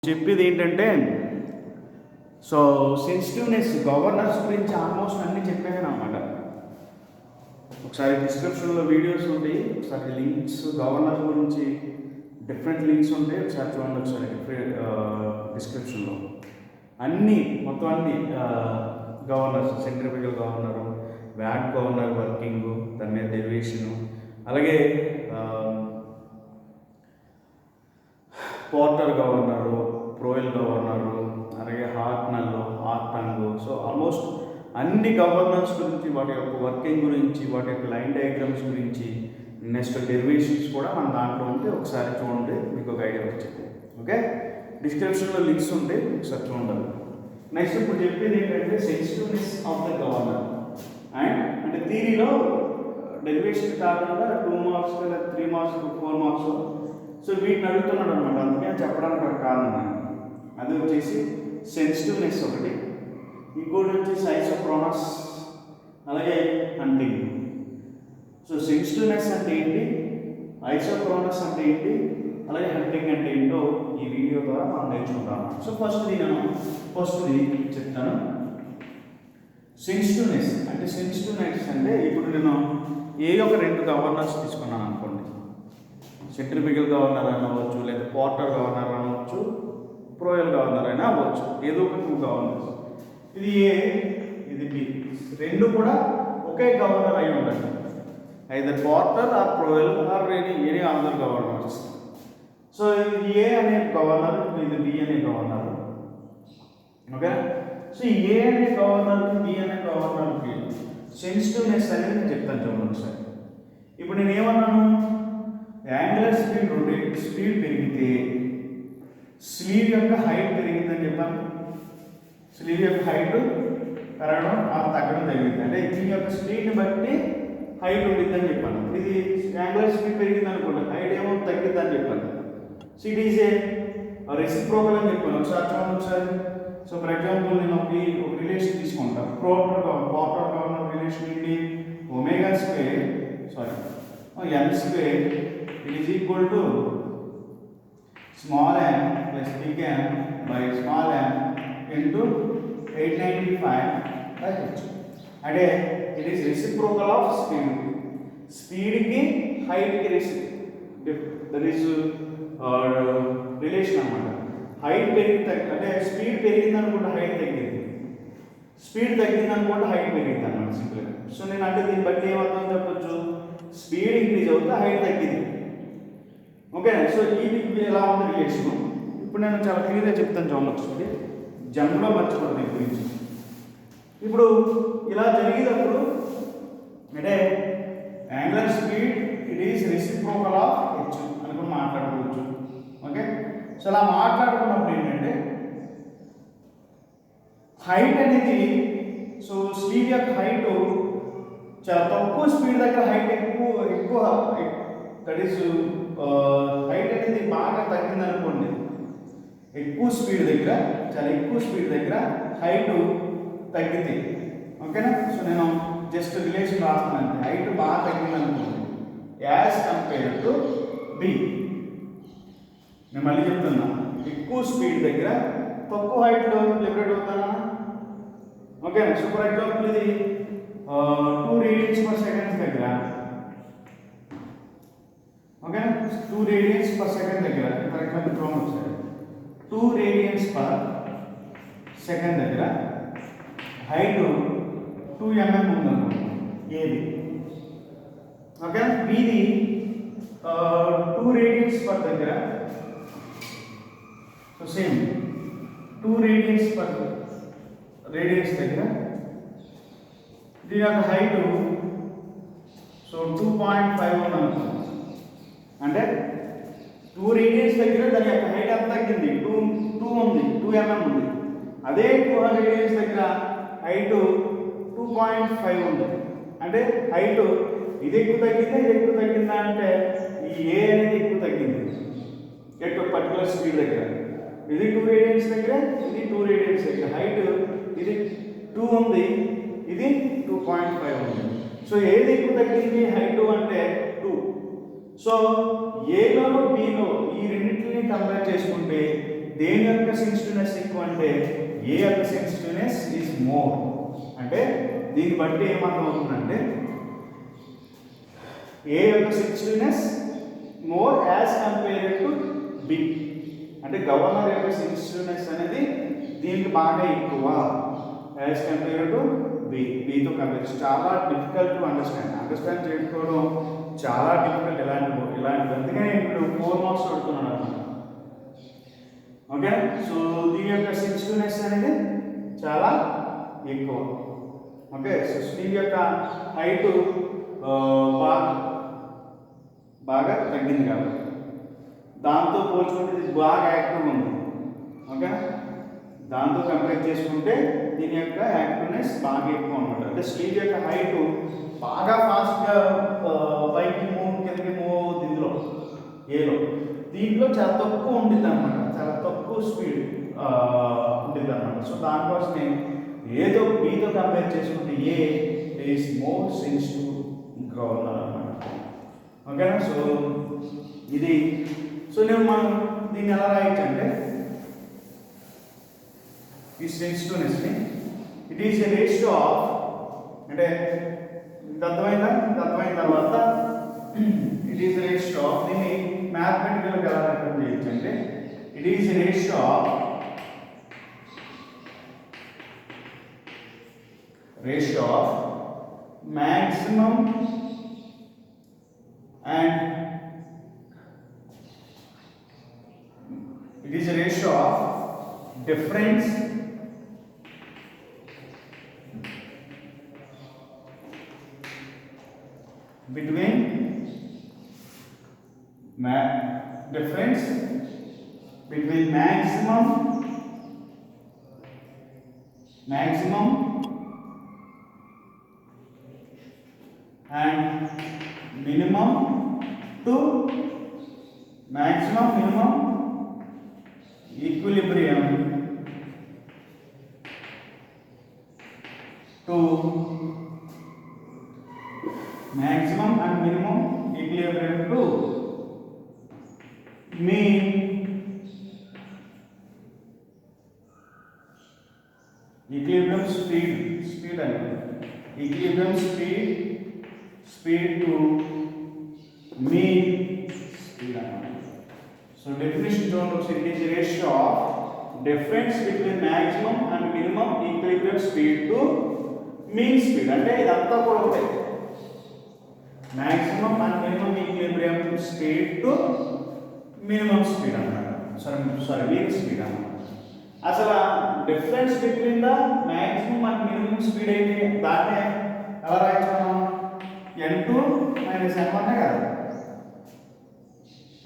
చెప్పేది ఏంటంటే so sensitiveness governors గురించి ఆల్మోస్ట్ అన్నీ చెప్పాను అనమాట. ఒకసారి డిస్క్రిప్షన్లో వీడియోస్ ఉంటాయి, ఒకసారి లింక్స్ గవర్నర్ గురించి డిఫరెంట్ లింక్స్ ఉంటాయి, ఒకసారి చూడండి. ఒకసారి డిస్క్రిప్షన్లో అన్నీ మొత్తం అన్నీ governors, centrifugal governor, VAT governor working, దాని మీద డెరివేషను, అలాగే పోర్టర్ గవర్నరు, ప్రోయల్ గవర్నరు, అలాగే హార్టంగ్. సో ఆల్మోస్ట్ అన్ని గవర్నర్స్ గురించి, వాటి యొక్క వర్కింగ్ గురించి, వాటి యొక్క లైన్ డయాగ్రామ్స్ గురించి, నెక్స్ట్ డెరివేషన్స్ కూడా మన దాంట్లో ఉంటే ఒకసారి చూడండి, మీకు ఒక ఐడియా వచ్చింది. ఓకే, డిస్క్రిప్షన్లో లింక్స్ ఉంటాయి, ఒకసారి చూడండి. నెక్స్ట్ ఇప్పుడు చెప్పేది ఏంటంటే సెన్సిటివ్నెస్ ఆఫ్ ద గవర్నర్. అంటే థియరీలో డెరివేషన్ కాకుండా 2 మార్క్స్ లేదా 3 మార్క్స్ 4 మార్క్స్, సో వీటిని అడుగుతున్నాడు అనమాట. అందుకే చెప్పడానికి ఒక కారణం. అది వచ్చేసి సెన్సిటివ్నెస్ ఒకటి, ఇంకోటి వచ్చేసి ఐసోక్రోనస్, అలాగే హంటింగ్. సో సెన్సిటివ్నెస్ అంటే ఏంటి, ఐసోక్రోనస్ అంటే ఏంటి, అలాగే హంటింగ్ అంటే ఏంటో ఈ వీడియో ద్వారా మనం నేర్చుకుంటాం. సో ఫస్ట్ది చెప్తాను. సెన్సిటివ్నెస్ అంటే ఇప్పుడు నేను ఒక 2 గవర్నర్స్ తీసుకున్నాను అనుకోండి. సెంట్రిఫ్యూగల్ గవర్నర్ అయినా అవ్వచ్చు, లేదా పోర్టర్ గవర్నర్ అనవచ్చు, ప్రోయల్ గవర్నర్ అయినా అవ్వచ్చు, ఏదో ఒక 2 గవర్నర్స్. ఇది ఏ, ఇది బి, రెండు కూడా ఒకే గవర్నర్ అయి ఉండాలి. Either Porter or Proell or any other governors. So ఇది ఏ అనే గవర్నర్, ఇది బి అనే గవర్నర్. ఓకే, సో ఏ అనే గవర్నర్, బి అనే గవర్నర్కి సెన్సిటివ్నెస్ అనేది నేను చెప్తాను చూడండి సార్. ఇప్పుడు నేను ఏమన్నాను, యాంగులర్ స్పీడ్ పెరిగితే స్లీవ్ యొక్క హైట్ పెరిగిందని చెప్పాను. స్లీవ్ యొక్క హైట్ పెరగడం తగ్గడం జరిగింది, అంటే దీని యొక్క స్పీడ్ని బట్టి హైట్ ఉండిద్దని చెప్పాను. ఇది యాంగులర్ స్పీడ్ పెరిగింది అనుకోండి, హైట్ ఏమో తగ్గిద్దని చెప్పాను. So it is a reciprocal అని చెప్పాను. ఒకసారి చూడండి ఒకసారి. సో ఫర్ ఎగ్జాంపుల్ నేను ఒక రిలేషన్ తీసుకుంటాను. పోర్టర్ గవర్నర్ రిలేషన్ ఏంటి, omega square n square it is equal to small m plus big M by small m into 895 by h. అంటే it is reciprocal of speed కి height కి that is relation అన్నమాట. Height పెరిగింది అంటే speed పెరిగింది అనుకుంటే height తగ్గింది, speed తగ్గింది అనుకుంటే హైట్ పెరిగింది అన్నమాట సింపుల్గా. సో నేను అంటే దీన్ని బట్టి ఏమర్థం చెప్పొచ్చు, స్పీడ్ ఇంక్రీజ్ అవుతే హైట్ తగ్గింది. ఓకే, సో ఇది ఎలా ఉంది రిలేషన్. ఇప్పుడు నేను చాలా క్లియర్గా చెప్తాను చూడండి ఒకసారి, జన్మలో మర్చిపోతుంది దీని గురించి. ఇప్పుడు ఇలా జరిగేటప్పుడు అంటే angular speed it is reciprocal of H అనుకుని మాట్లాడుకోవచ్చు. ఓకే, సో అలా మాట్లాడుకున్నప్పుడు ఏంటంటే హైట్ అనేది, సో స్లీవ్ యొక్క హైట్ చాలా తక్కువ స్పీడ్ దగ్గర హైట్ ఎక్కువ దట్ ఈస్ హైట్ అనేది బాగా తగ్గింది అనుకోండి. ఎక్కువ స్పీడ్ దగ్గర, చాలా ఎక్కువ స్పీడ్ దగ్గర హైట్ తగ్గితే, ఓకేనా. సో నేను జస్ట్ రిలేషన్ రాస్తున్నాను, హైట్ బాగా తగ్గింది అనుకోండి యాజ్ కంపేర్ టు బి. నేను మళ్ళీ చెప్తున్నా, ఎక్కువ స్పీడ్ దగ్గర తక్కువ హైట్లో లిబరేట్ అవుతానా. ఓకేనా. సో ఫర్ ఎగ్జాంపుల్ ఇది 2 radians per second దగ్గర, ఓకే, 2 radians per second దగ్గర ఫర్ ఎగ్జాంపుల్ చూడండి సార్, 2 radians per second దగ్గర హైట్ 2 mm ఉందనుకోండి ఏది. ఓకే, మీది 2 radians per దగ్గర, so same 2 radians per radians దగ్గర దీని యొక్క హైట్ సో 2.5 ఉందనుకోండి. అంటే 2 రేడియన్స్ దగ్గర దాని యొక్క హైట్ ఎంత తగ్గింది, 2 ఉంది, 2 mm ఉంది. అదే 200 రేడియన్స్ దగ్గర హైట్ 2.5 ఉంది. అంటే హైట్ ఇది ఎక్కువ తగ్గిందా, ఇది ఎక్కువ తగ్గిందా అంటే ఈ ఏ అనేది ఎక్కువ తగ్గింది ఎక్కువ పర్టికులర్ స్పీడ్ దగ్గర. ఇది 2 రేడియన్స్ దగ్గర, ఇది 2 రేడియన్స్ దగ్గర హైట్ ఇది 2 ఉంది, ఇది 2.5 ఉంది. సో ఏది ఎక్కువ తగ్గింది హైట్ అంటే 2. సో ఏలోను బిలో ఈ రెండింటిని కంపేర్ చేసుకుంటే దేని యొక్క సెన్సిటివ్నెస్ ఎక్కువ అంటే ఏ యొక్క సెన్సిటివ్నెస్ ఈజ్ మోర్. అంటే దీన్ని బట్టి ఏమర్థం అవుతుందంటే ఏ యొక్క sensitiveness more as compared to be. అంటే గవర్నర్ యొక్క సెన్సిటివ్నెస్ అనేది దీనికి బాగా ఎక్కువ యాజ్ కంపేర్డ్ టు బీతో కంపేర్. చాలా డిఫికల్ట్ టు అండర్స్టాండ్ చేసుకోవడం చాలా డిఫికల్ట్ ఇలాంటివి. అందుకనే ఇప్పుడు 4 మార్క్స్ పెడుతున్నాను అనమాట. ఓకే, సో దీని యొక్క సెన్సిటివ్నెస్ అనేది చాలా ఎక్కువ. ఓకే, సో స్టీల్ యొక్క హైట్ బాగా తగ్గింది కాబట్టి దాంతో పోల్చుకుంటే ఇది బాగా యాక్టివ్ ఉంది. ఓకే, దాంతో కంపేర్ చేసుకుంటే దీని యొక్క యాక్టివ్నెస్ బాగా ఎక్కువ అనమాట. అంటే స్టీల్ యొక్క హైట్ బాగా ఫాస్ట్గా పైకి మూవ్ కిందకి మూవ్ అవుతుంది ఇందులో ఏలో. దీంట్లో చాలా తక్కువ ఉంటుంది అనమాట, చాలా తక్కువ స్పీడ్ ఉంటుంది అనమాట. సో దానికోసమే ఏదో బీతో కంపేర్ చేసుకుంటే ఏ ఈస్ మోర్ సెన్సిటివ్ గవర్నర్ అనమాట. ఓకేనా, సో ఇది. సో మనం దీన్ని ఎలా రాయొచ్చు అంటే ఈ సెన్సిటివ్నెస్ని it is a ratio of, అంటే అర్థమైన తర్వాత it is a ratio of, దీన్ని మ్యాథమెటికల్గా ఎలా రిప్రజెంట్ చేయొచ్చు అంటే it is a ratio of maximum and it is a ratio of difference between maximum and minimum to minimum equilibrium to maximum and minimum equilibrium to mean equilibrium speed and equilibrium speed to mean speed. So definition is a ratio of difference between maximum and minimum equilibrium speed to mean speed. అంటే ఇదంతా కూడా ఒకటే, maximum and minimum equilibrium speed to minimum speed అన్నమాట. Sorry mean speed అన్నమాట. అసలు difference between the maximum and minimum speed అయితే దాన్నే ఎలా రాయొచ్చు? n2 మైనస్ n1 కదా.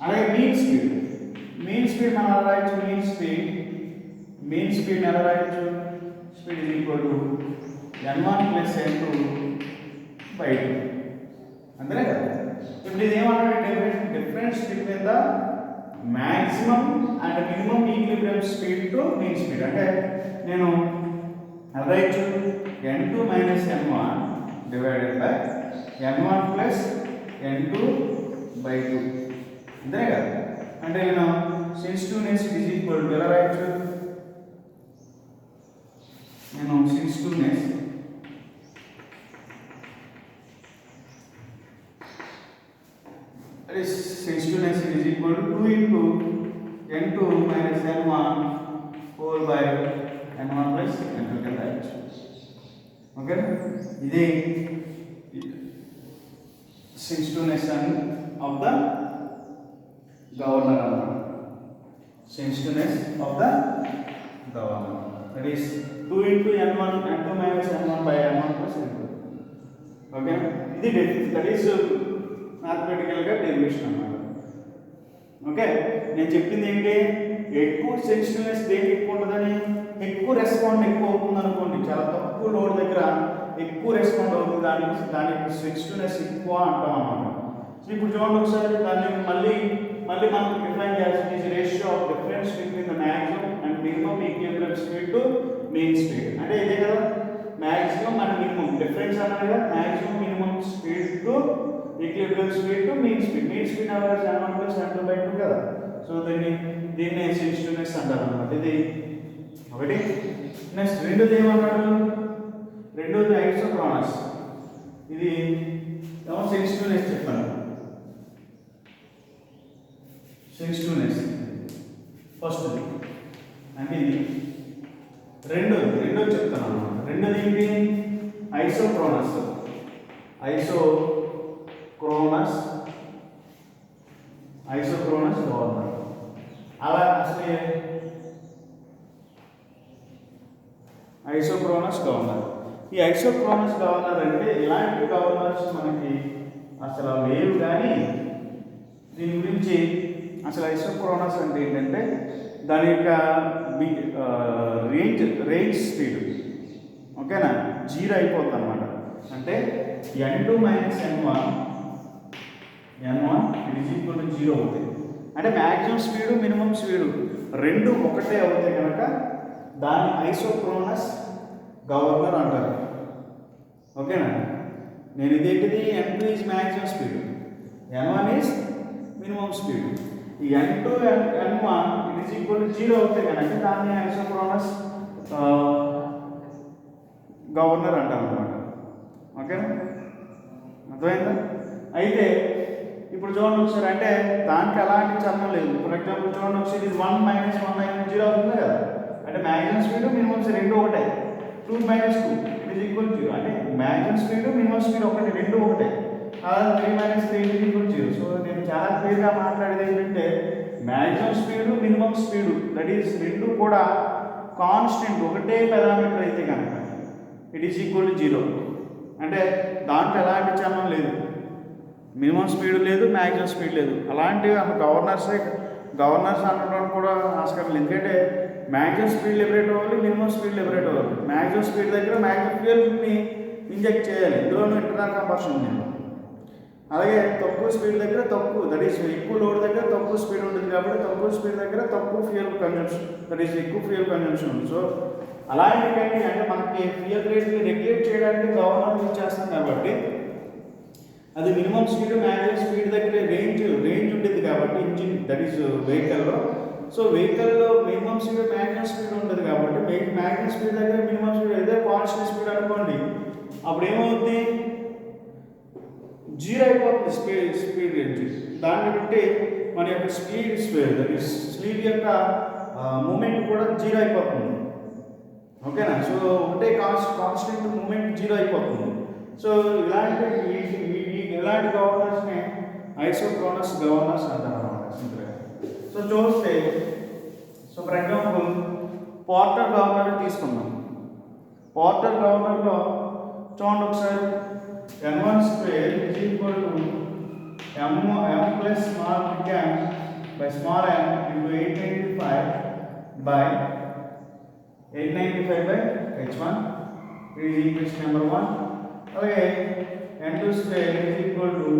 అలాగే మీన్ స్పీడ్ మనం ఎలా రాయొచ్చు? మీన్ స్పీడ్ ఎలా రాయొచ్చు? Speed is equal to n1 plus n2 by 2. అంతేనే కదా. ఇప్పుడు ఇది ఏమంటే difference between the maximum and minimum equilibrium speed to mean speed. అంటే నేను ఎలా రాయొచ్చు? n2 minus n1 divided by n1 plus n2 by 2. అంతేనే కదా. అంటే నేను సెన్సిటివ్నెస్ ఈజ్ ఈక్వల్ టు ఎలా రాయొచ్చు? నేను sensitiveness is equal to 2 into n2 minus n1 4 by n1 plus n2 కింద రాయొచ్చు. ఓకే, ఇది sensitiveness of the governor. Sensitiveness of the governor, that is 2 into n1 n2 minus n1 by n1 plus n2. Okay, that is mathematical గా derivation అన్నమాట. Okay, నేను చెప్పింది ఏంటి? ఎక్కువ sensitiveness దేనికి ఎక్కువ ఉంటుందని, ఎక్కువ రెస్పాండ్ ఎక్కువ అవుతుంది అనుకోండి, చాలా తక్కువ లోడ్ దగ్గర ఎక్కువ రెస్పాండ్ అవుతుంది, దానికి సెన్సిటివ్నెస్ ఎక్కువ అంటాం అన్నమాట. సో ఇప్పుడు చూడండి ఒకసారి దాన్ని మళ్ళీ మనం డిఫైన్ చేయాల్సింది ratio of difference between the maximum and minimum equilibrium speed to mean speed. అంటే ఇదే కదా మ్యాక్సిమం అండ్ మినిమం డిఫరెన్స్ అన్నది కదా, maximum minimum speed to equilibrium speed to mean speed. Mean speed average n1 plus n2 by 2 కదా. So దీన్ని దీన్ని sensitiveness అంటారు అనమాట. ఇది ఒకటి. నెక్స్ట్ రెండోది ఏమన్నాడు, రెండోది ఐసోక్రోనస్. ఇది ఏమో సెన్సిటివ్నెస్ చెప్పాను, సెన్సిటివ్నెస్ ఫస్ట్ అంటే ఇది. రెండోది చెప్తాను అన్నమాట. రెండోది ఏంటి, ఐసోక్రోనస్. Isochronous governor. అలా అసలు ఐసోక్రోనస్ గవర్నర్. ఈ ఐసోక్రోనస్ గవర్నర్ అంటే ఇలాంటి గవర్నర్స్ మనకి అసలు లేవు. కానీ దీని గురించి అసలు ఐసోక్రోనస్ అంటే ఏంటంటే దాని యొక్క రేంజ్ స్పీడ్ ఓకేనా 0 అయిపోతుంది అనమాట. అంటే n2 మైనస్ n1 0 అవుతాయి. అంటే మ్యాక్సిమం స్పీడు మినిమం స్పీడు రెండు ఒకటే అవుతాయి కనుక దాన్ని ఐసోక్రోనస్ గవర్నర్ అంటారు. ఓకేనా. నేను ఇదేంటిది n2 is maximum speed, n1 is minimum speed. ఈ n2 n1 0 అవుతాయి కనుక దాన్ని ఐసోక్రోనస్ గవర్నర్ అంటారు అనమాట. ఓకేనా, అర్థమైందా? అయితే ఇప్పుడు చూడండి ఒకసారి, అంటే దానికి ఎలాంటి చలనం లేదు. ఫర్ ఎగ్జాంపుల్ చూడండి ఒకసారి, ఇది 1 మైనస్ 1 మైనస్ 0 అవుతుంది కదా. అంటే మ్యాక్సిమం స్పీడ్ మినిమం స్పీడ్ రెండు ఒకటే. 2 మైనస్ 2 ఇట్ ఈజ్ ఈక్వల్ 0. అంటే మ్యాక్సిమం స్పీడ్ మినిమం స్పీడ్ ఒకటి, రెండు ఒకటే. అలా 3 minus 3 it is equal 0. So నేను చాలా క్లియర్గా మాట్లాడేది ఏంటంటే maximum speed minimum speed that is రెండు కూడా కాన్స్టెంట్ ఒకటే పారామీటర్ అయితే కనుక ఇట్ ఈజ్ ఈక్వల్ 0. అంటే దాంట్లో ఎలాంటి చలనం లేదు, మినిమం స్పీడ్ లేదు, మ్యాక్సిమం స్పీడ్ లేదు. అలాంటివి గవర్నర్స్ అనడం కూడా ఆస్కారం లేదు. ఎందుకంటే మ్యాక్సిమం స్పీడ్ లిబరేట్ అవ్వాలి, మినిమం స్పీడ్ లిబరేట్ అవ్వాలి. మ్యాక్సిమం స్పీడ్ దగ్గర మ్యాక్సిమం ఫ్యూయల్ని ఇంజెక్ట్ చేయాలి, ఇందులోనూ ఇంటర్నల్ కంబషన్ ఉంది. అలాగే తక్కువ స్పీడ్ దగ్గర తక్కువ, దట్ ఈస్ ఎక్కువ లోడ్ దగ్గర తక్కువ స్పీడ్ ఉంటుంది కాబట్టి తక్కువ స్పీడ్ దగ్గర తక్కువ ఫ్యూయల్ కన్జంప్షన్, దట్ ఈస్ ఎక్కువ ఫ్యూయల్ కన్జంప్షన్ ఉంది. సో అలాంటివి అంటే మనకి ఫ్యూయల్ రేట్ని రెగ్యులేట్ చేయడానికి గవర్నర్ యూజ్ చేస్తాం కాబట్టి అది మినిమం స్పీడ్ మ్యాక్సిమం స్పీడ్ దగ్గర రేంజ్ ఉంటుంది కాబట్టి ఇంజిన్ దట్ ఈస్ వెహికల్లో. సో వెహికల్లో మినిమం స్పీడ్ మ్యాక్సిమం స్పీడ్ ఉంటుంది కాబట్టి మ్యాక్సిమం స్పీడ్ దగ్గర మినిమం స్పీడ్ ఏదో కాన్స్టెంట్ స్పీడ్ అనుకోండి, అప్పుడు ఏమవుతుంది 0 అయిపోతుంది స్పీడ్ రేంజ్. దాన్ని బట్టి మన యొక్క స్పీడ్ దట్ ఈస్ స్పీడ్ యొక్క మూమెంట్ కూడా 0 అయిపోతుంది. ఓకేనా. సో ఒకటే కాన్స్టెంట్ మూమెంట్ 0 అయిపోతుంది. సో ఇలాంటి గవర్నర్స్ని ఐసోక్రోనస్ గవర్నర్స్ అంటారు అన్నమాట సింపుల్గా. సో చూస్తే, so for example Porter governor తీసుకుందాం. పోర్టర్ గవర్నర్లో చూడండి ఒకసారి, n1 square is equal to m plus small big M by small m into 895 by h1 is equation number 1. అలాగే n2 square is equal to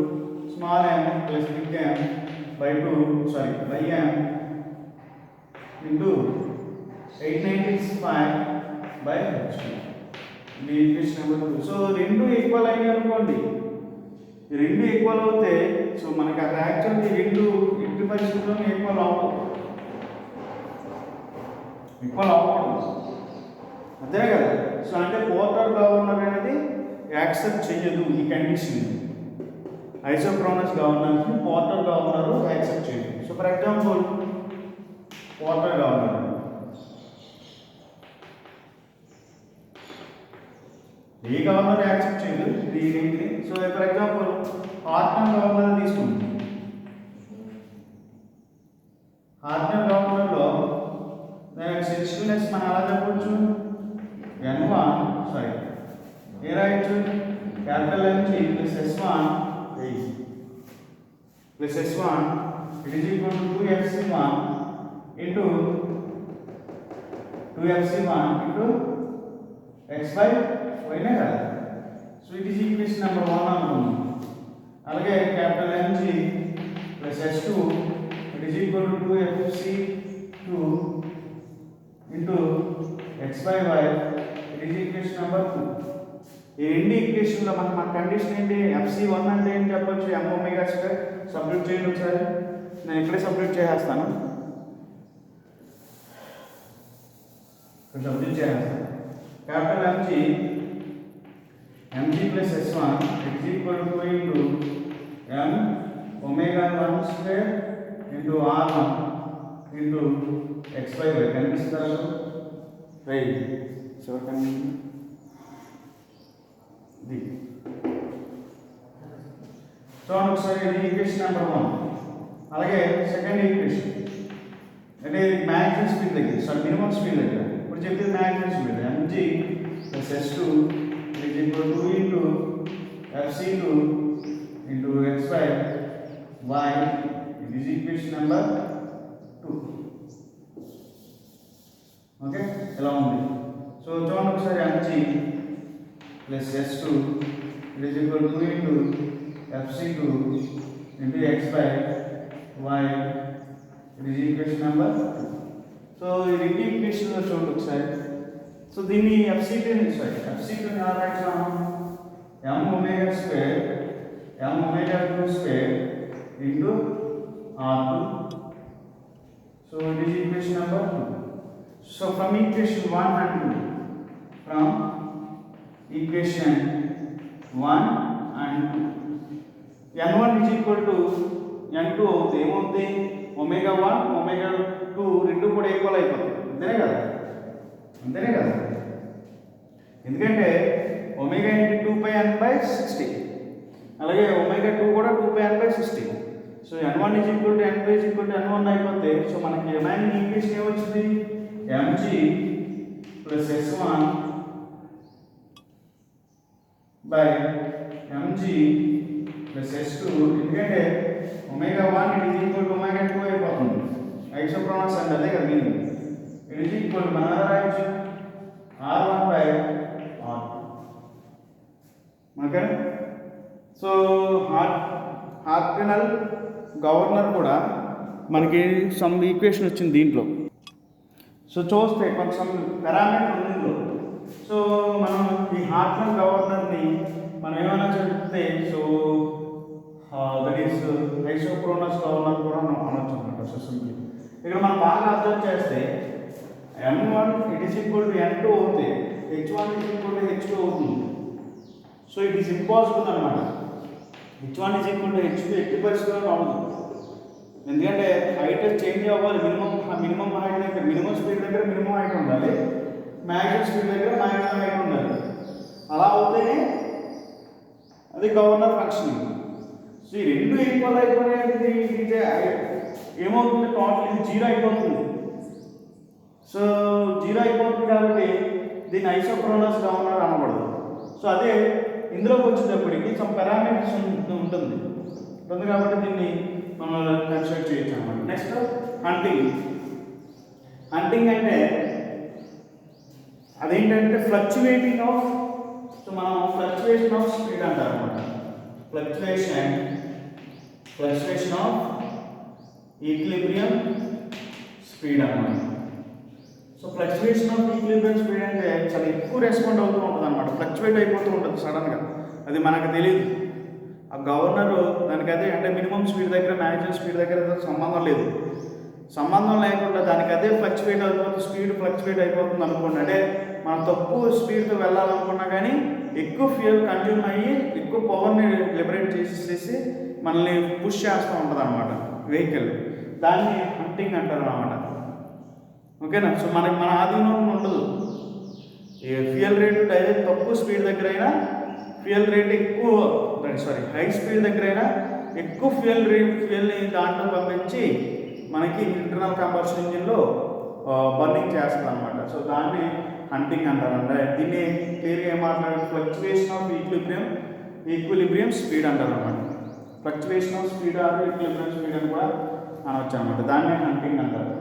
small m plus big M by m into 895 by h2. ఇది equation number 2. So రెండు equal అయినాయి అనుకోండి, రెండు equal అవుతే so మనకి అది actually రెండు ఇంటి పరిస్థితుల్లో ఈక్వల్ అవ్వదు, అంతే కదా. సో అంటే పోర్టర్ గవర్నర్ అనేది యాక్సెప్ట్ చెయ్యదు ఈ కండిషన్. ఐసోక్రోనస్ గవర్నర్ని పోర్టర్ గవర్నర్ యాక్సెప్ట్ చేయదు. So for example Porter governor a governor accept చేయదు, ఇది ఏంటిది. So for example Hartnell governor తీసుకుంది. హార్ట్మన్ గవర్నర్లో సెన్సిటివ్నెస్ మనం ఎలా చెప్పవచ్చు, ఏ రాయొచ్చు, capital MC plus S1 plus S1 it is equal to 2FC1 into 2FC1 into x/y కదా. So it is equation number 1 అనుకున్నాం. అలాగే capital MC plus S2 it is equal to 2FC2 into x/y it is equation number 2. ఈ రెండు ఈక్వేషన్లో మన condition ఏంటి, FC1 అంటే ఏం చెప్పొచ్చు, m⍵2 సబ్స్టిట్యూట్ చేయండి ఒకసారి. నేను ఇక్కడే సబ్స్టిట్యూట్ చేసేస్తాను. సబ్జెక్ట్ చేయాలి. Capital mg plus s1 is equal to into m omega 1 square into r1 into x by y. కనిపిస్తారా రైట్? సో కనిపిస్తుంది. చూడండి ఒకసారి ఇది ఈక్వేషన్ నెంబర్ 1. అలాగే సెకండ్ ఈక్వేషన్ అంటే మ్యాక్సిమం స్పీడ్ దగ్గర, సారీ మినిమం స్పీడ్ దగ్గర. ఇప్పుడు చెప్పేది maximum speed mg plus s2 is equal to into fc2 into x by y. It is equation number 2. Okay, ఎలా ఉంది? సో చూడండి ఒకసారి mg plus s2 is equal to into fc2 into x by y. It is equation number 2. So ఈ రెండు ఈక్వేషన్లో చూడండి ఒకసారి. So దీన్ని fc2 ని ఎలా రాస్తాము? m omega square m omega 2 square into r2. So it is equation number 2. So from equation 1 and 2, from equation 1 and 2, n1 is equal to n2 అవుతుంది. ఏమవుతుంది? omega 1 omega 2 రెండు కూడా ఈక్వల్ అయిపోతాయి. అంతేనే కదా? అంతేనే కదా? ఎందుకంటే ఒమేగా ఇంటూ 2πn/60, అలాగే ఒమేగా 2 కూడా 2πn/60. So n1 is equal to n2 is equal to n1 అయిపోతే సో మనకి రిమైనింగ్ ఈక్వేషన్ ఏమొచ్చింది? mg plus s1 by mg plus s2. ఎందుకంటే omega 1 it is equal to omega 2 అయిపోతుంది. ఐసోప్రోనస్ అంటే అదే కదా meaning. it is equal to మన రాయొచ్చు r1 by r2. Okay, so ordinal governor కూడా మనకి సమ్ ఈక్వేషన్ వచ్చింది దీంట్లో. సో చూస్తే కొంత సమ్ పారామీటర్ ఉంది ఇందులో. సో మనం ఈ ఆర్డినల్ గవర్నర్ని మనం ఏమైనా చెప్తే సో దట్ ఈస్ ఐసోప్రోనస్ గవర్నర్ కూడా మనం అనొచ్చు అన్నమాట. సో సింపుల్ ఇక్కడ మనం బాగా అబ్జర్వ్ చేస్తే m1 it is equal to n2 అవుతుంది, h1 is equal to h2 అవుతుంది. సో ఇట్ ఈస్ ఇంపాసిబుల్ అనమాట. h1 is equal to h2 ఎట్టి పరిస్థితుల్లో అవ్వదు. ఎందుకంటే హైట్ చేంజ్ అవ్వాలి. మినిమం హైట్ దగ్గర మినిమం స్పీడ్ దగ్గర మినిమం హైట్ ఉండాలి, మ్యాక్సిమం స్పీడ్ దగ్గర మ్యాక్సిమం హైట్ ఉండాలి. అలా అవుతేనే అది గవర్నర్ ఫంక్షనింగ్. సో ఈ రెండు ఈక్వల్ అయిపోయినది ఏమవుతుంది? టోటల్ ఇది 0 అయిపోతుంది. సో 0 అయిపోతుంది కాబట్టి దీన్ని ఐసోప్రోనస్ గవర్నర్ అనబడదు. సో అదే ఇందులోకి వచ్చేటప్పటికి సమ్ పారామీటర్స్ ఉంటుంది కాబట్టి దీన్ని మనం కన్సిడర్ చేయొచ్చు అన్నమాట. Next hunting. హంటింగ్ అంటే అదేంటంటే ఫ్లక్చువేటింగ్ ఆఫ్, సో మనం ఫ్లక్చువేషన్ ఆఫ్ స్పీడ్ అంటారు అనమాట. ఫ్లక్చువేషన్ ఆఫ్ ఈక్విలిబ్రియం స్పీడ్ అన్నమాట. So fluctuation of equilibrium speed అంటే చాలా ఎక్కువ రెస్పాండ్ అవుతూ ఉంటుంది అనమాట. ఫ్లక్చువేట్ అయిపోతూ ఉంటుంది సడన్గా, అది మనకు తెలియదు. ఆ గవర్నర్ దానికదే అంటే మినిమం స్పీడ్ దగ్గర మ్యాక్సిమం స్పీడ్ దగ్గర సంబంధం లేదు. సంబంధం లేకుండా దానికదే ఫ్లక్చువేట్ అయిపోతుంది, స్పీడ్ ఫ్లక్చువేట్ అయిపోతుంది అనుకోండి. అంటే మనం తక్కువ స్పీడ్తో వెళ్ళాలనుకున్నా కానీ ఎక్కువ ఫ్యూయల్ కన్జ్యూమ్ అయ్యి ఎక్కువ పవర్ని లిబరేట్ చేసేసి మనల్ని పుష్ చేస్తూ ఉంటుంది అనమాట వెహికల్. దాన్ని హంటింగ్ అంటారు అన్నమాట. ఓకేనా? సో మన ఆధీనంలో ఉండదు. ఫ్యూయల్ రేటు డైరెక్ట్ తక్కువ స్పీడ్ దగ్గర అయినా ఫ్యూయల్ రేట్ ఎక్కువ హై స్పీడ్ దగ్గర అయినా ఎక్కువ ఫ్యూయల్ని దాంట్లో పంపించి మనకి ఇంటర్నల్ కంబషన్ ఇంజిన్లో బర్నింగ్ చేస్తుంది అనమాట. సో దాన్ని హంటింగ్ అంటారంటే దీన్ని క్లియర్గా ఏం మాట్లాడారు? ఫ్లక్చువేషన్ ఆఫ్ ఈక్విలిబ్రియం స్పీడ్ అంటారు అనమాట. Fluctuation of speed or equilibrium speed అని కూడా అనవచ్చు అనమాట. దాన్ని హంటింగ్ అంటారు.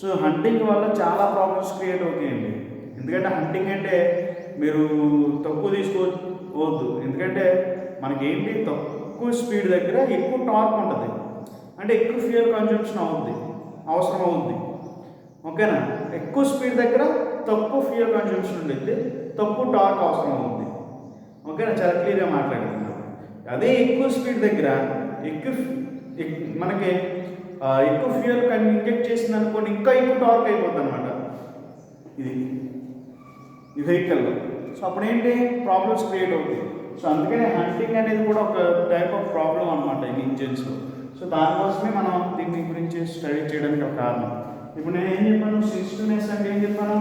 సో హంటింగ్ వల్ల చాలా ప్రాబ్లమ్స్ క్రియేట్ అవుతాయండి. ఎందుకంటే హంటింగ్ అంటే మీరు తక్కువ తీసుకోవద్దు. ఎందుకంటే మనకేంటి తక్కువ స్పీడ్ దగ్గర ఎక్కువ టార్క్ ఉంటుంది, అంటే ఎక్కువ ఫ్యూయల్ కన్జంప్షన్ అవసరం అవుద్ది. ఓకేనా? ఎక్కువ స్పీడ్ దగ్గర తక్కువ ఫ్యూయల్ కన్జంప్షన్ ఉండేది, తక్కువ టార్క్ అవసరం అవుతుంది. ఓకేనా? చాలా క్లియర్గా మాట్లాడుతున్నాం. అదే ఎక్కువ స్పీడ్ దగ్గర మనకి ఎక్కువ ఫ్యూయల్ ఇంజెక్ట్ చేసింది అనుకోండి ఇంకా ఎక్కువ టార్క్ అయిపోతుంది అనమాట. ఇది ఈ వెహికల్లో. సో అప్పుడేంటి ప్రాబ్లమ్స్ క్రియేట్ అవుతాయి. సో అందుకని హంటింగ్ అనేది కూడా ఒక టైప్ ఆఫ్ ప్రాబ్లం అనమాట ఈ ఇంజిన్స్లో. సో దానికోసమే మనం దీని గురించి స్టడీ చేయడానికి ఒక కారణం. ఇప్పుడు నేను ఏం చెప్పాను, సెన్సిటివ్నెస్ అంటే ఏం చెప్పాను,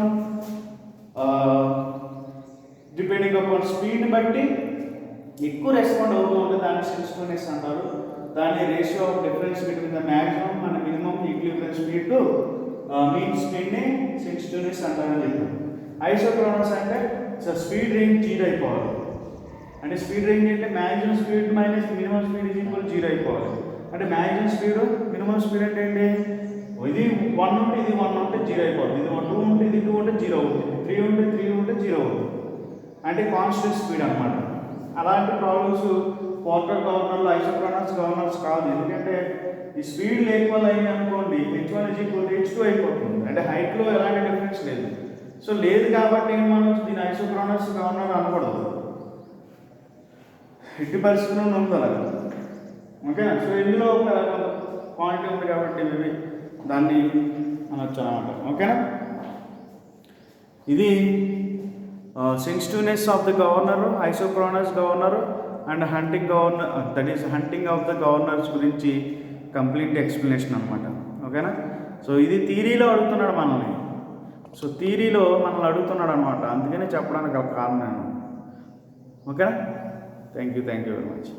డిపెండింగ్ అపాన్ స్పీడ్ని బట్టి ఎక్కువ రెస్పాండ్ అవుతూ ఉంటే దాన్ని సెన్సిటివ్నెస్ అంటారు. దాన్ని ratio of difference between the maximum and minimum equilibrium speed to mean స్పీడ్ని సెన్సిటివ్నెస్ అంటారని చెప్పాను. ఐసోక్రోనస్ అంటే స్పీడ్ రేంజ్ 0 అయిపోవాలి. అంటే స్పీడ్ రేంజ్ అంటే maximum speed minus minimum speed is equal 0 అయిపోవాలి. అంటే మ్యాక్సిమం స్పీడ్ మినిమం స్పీడ్ అంటే ఏంటి, ఇది 1 ఉంటే ఇది 1 ఉంటే 0 అయిపోతుంది, ఇది 2 ఉంటే ఇది 2 ఉంటే 0 అవుతుంది, 3 ఉంటే 3 ఉంటే 0 అవుతుంది. అంటే కాన్స్టెంట్ స్పీడ్ అనమాట. అలాంటి ప్రాబ్లమ్స్ పోర్టర్ గవర్నర్లు ఐసోక్రోనస్ గవర్నర్స్ కాదు. ఎందుకంటే ఈ స్పీడ్ ఈక్వల్ అయింది అనుకోండి, h1 ఈజ్ ఈక్వల్ h2 అయిపోతుంది. అంటే హైట్లో ఎలాంటి డిఫరెన్స్ లేదు. సో లేదు కాబట్టి మనం దీని ఐసోక్రోనస్ గవర్నర్ అనకూడదు, ఎట్టి పరిస్థితుల్లో ఉంది అలాగా. ఓకేనా. సో ఇందులో ఒక క్వాంటిటీ ఉంది కాబట్టి ఇవి దాన్ని అనొచ్చు అనమాట. ఓకేనా. ఇది sensitiveness of the governor, isochronous governor and hunting governor, that is hunting of the governors గురించి కంప్లీట్ ఎక్స్ప్లెనేషన్ అనమాట. ఓకేనా. సో ఇది థియరీలో అడుగుతున్నాడు మనల్ని. సో థియరీలో మనల్ని అడుగుతున్నాడు అనమాట, అందుకనే చెప్పడానికి ఒక కారణం. ఓకేనా. Thank you very much.